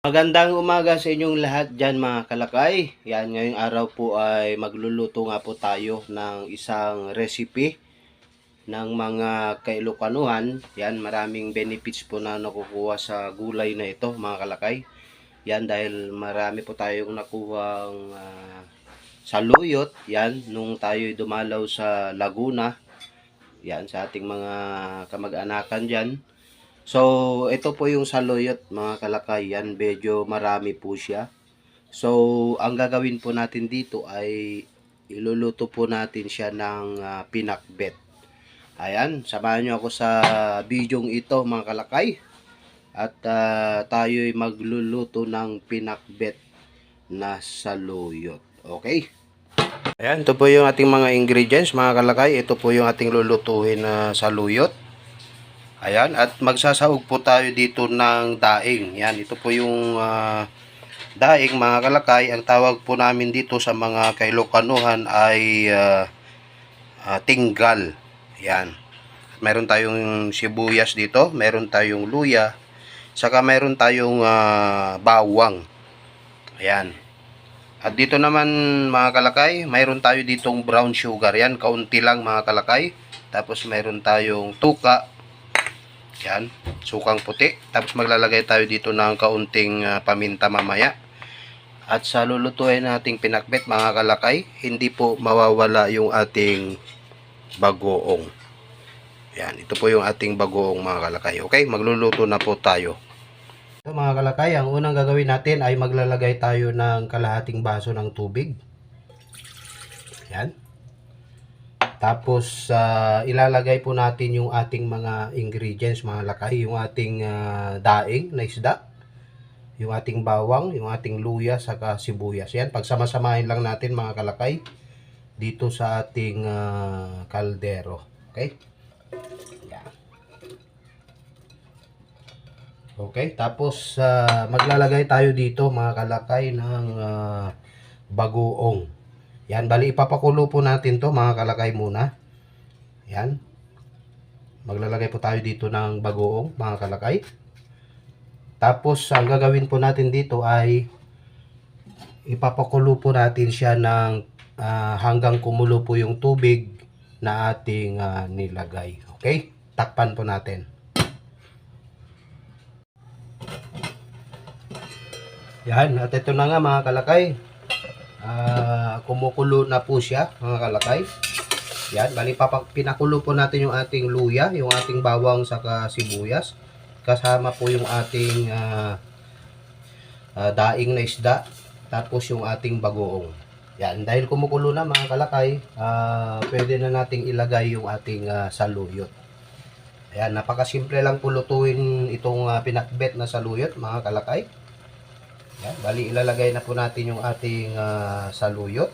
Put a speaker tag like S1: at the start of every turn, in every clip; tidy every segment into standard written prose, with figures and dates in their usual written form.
S1: Magandang umaga sa inyong lahat dyan mga kalakay. Yan, ngayong araw po ay magluluto nga po tayo ng isang recipe ng mga kailokanuhan. Yan, maraming benefits po na nakukuha sa gulay na ito mga kalakay. Yan, dahil marami po tayong nakuhang saluyot. Yan, nung tayo dumalaw sa Laguna. Yan, sa ating mga kamag-anakan dyan. So, ito po yung saluyot mga kalakay. Yan, medyo marami po siya. So, ang gagawin po natin dito ay iluluto po natin siya ng pinakbet. Ayan, samahan nyo ako sa bidyong ito mga kalakay. At tayo'y magluluto ng pinakbet na saluyot. Okay? Ayan, ito po yung ating mga ingredients mga kalakay. Ito po yung ating lulutuin na saluyot. Ayan, at magsasaog po tayo dito ng daing. Yan, ito po yung daing mga kalakay. Ang tawag po namin dito sa mga kailokanuhan ay tinggal. Yan. Meron tayong sibuyas dito, meron tayong luya, saka meron tayong bawang. Ayan. At dito naman mga kalakay, mayroon tayo ditong brown sugar. Yan, kaunti lang mga kalakay. Tapos meron tayong tuka. Yan, sukang puti. Tapos maglalagay tayo dito ng kaunting paminta mamaya. At sa lulutuin nating pinakbet mga kalakay, hindi po mawawala yung ating bagoong. Yan, ito po yung ating bagoong mga kalakay. Okay, magluluto na po tayo. So mga kalakay, ang unang gagawin natin ay maglalagay tayo ng kalahating baso ng tubig. Yan. Tapos ilalagay po natin yung ating mga ingredients mga kalakay, yung ating daing na isda, yung ating bawang, yung ating luya, saka sibuyas. Yan, pagsama-samahin lang natin mga kalakay dito sa ating kaldero. Okay? Yan. Okay, tapos maglalagay tayo dito mga kalakay ng bagoong. Yan, bali ipapakulo po natin to mga kalakay muna. Yan. Maglalagay po tayo dito ng bagoong mga kalakay. Tapos ang gagawin po natin dito ay ipapakulo po natin siya ng hanggang kumulo po yung tubig na ating nilagay. Okay? Takpan po natin. Yan, at ito na nga mga kalakay. Kumukulo na po siya mga kalakay. Yan, bali pinakulo po natin yung ating luya, yung ating bawang saka sibuyas. Kasama po yung ating daing na isda. Tapos yung ating bagoong. Yan, dahil kumukulo na mga kalakay, pwede na nating ilagay yung ating saluyot. Ayan, napakasimple lang po lutuin itong pinakbet na saluyot mga kalakay. Yan, bali ilalagay na po natin yung ating saluyot.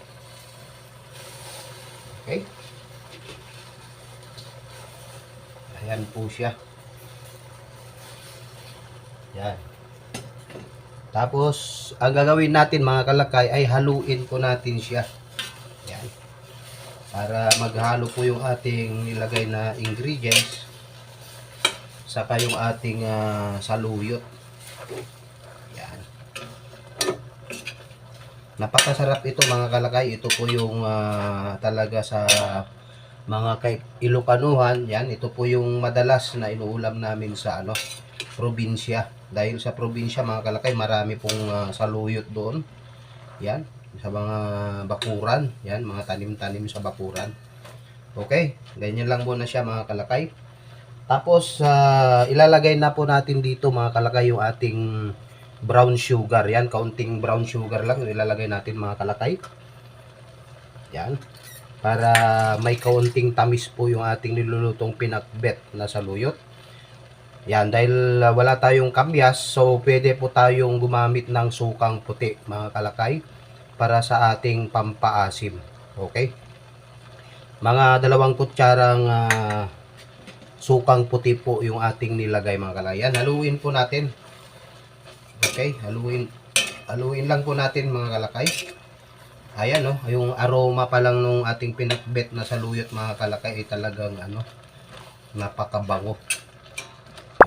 S1: Okay. Ayan po siya. Yan. Tapos, ang gagawin natin mga kalakay ay haluin po natin siya. Yan. Para maghalo po yung ating nilagay na ingredients. Saka yung ating saluyot. Yan. Napakasarap ito mga kalakay. Ito po yung talaga sa mga Ilokanuhan. Yan, ito po yung madalas na inuulam namin sa probinsya. Dahil sa probinsya mga kalakay, marami pong saluyot doon. Yan, sa mga bakuran. Yan, mga tanim-tanim sa bakuran. Okay, ganyan lang muna siya mga kalakay. Tapos ilalagay na po natin dito mga kalakay yung ating brown sugar. Yan, kaunting brown sugar lang ilalagay natin mga kalakay. Yan. Para may kaunting tamis po yung ating nilulutong pinakbet na saluyot. Yan, dahil wala tayong kamyas, so pwede po tayong gumamit ng sukang puti mga kalakay para sa ating pampaasim. Okay? Mga 2 kutsarang sukang puti po yung ating nilagay mga kalakay. Yan, haluin po natin. Okay, haluin lang po natin mga kalakay. Ayan yung aroma pa lang nung ating pinakbet na saluyot mga kalakay ay talagang napakabango.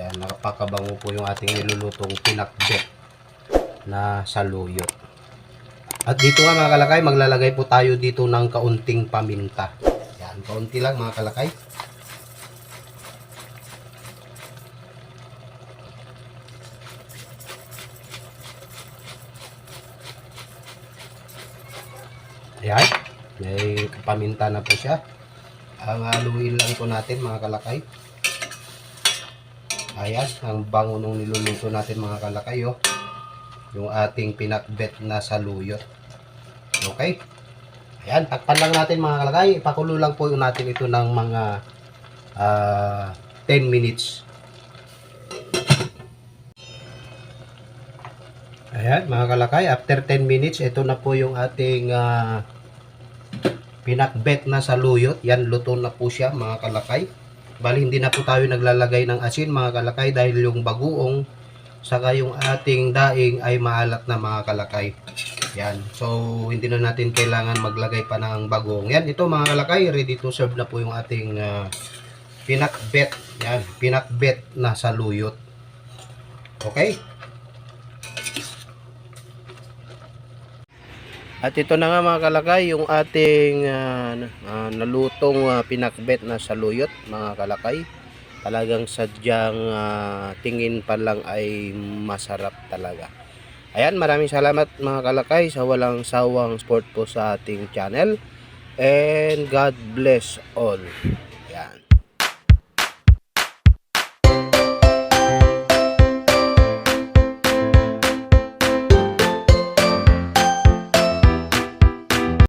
S1: Ayan, napakabango po yung ating nilulutong pinakbet. na saluyot. At dito nga mga kalakay, maglalagay po tayo dito ng kaunting paminta. Yan, kaunti lang mga kalakay. Ayan, may paminta na po siya. Ang haluin lang po natin mga kalakay. Ayan, ang bango nung niluluto natin mga kalakay, oh. Yung ating pinakbet na saluyot. Okay? Ayan, takpan lang natin mga kalakay. Ipakulo lang po natin ito ng mga 10 minutes. Ayan mga kalakay, after 10 minutes, ito na po yung ating pinakbet na saluyot. Yan, luto na po siya mga kalakay. Bali, hindi na po tayo naglalagay ng asin mga kalakay dahil yung bagoong saka yung ating daing ay maalat na mga kalakay. Yan, so hindi na natin kailangan maglagay pa ng bagoong. Yan, ito mga kalakay, ready to serve na po yung ating pinakbet. Yan, pinakbet na saluyot. Okay? At ito na nga mga kalakay, yung ating nalutong pinakbet na saluyot mga kalakay. Talagang sadyang tingin pa lang ay masarap talaga. Ayan, maraming salamat mga kalakay sa walang sawang support po sa ating channel. And God bless all.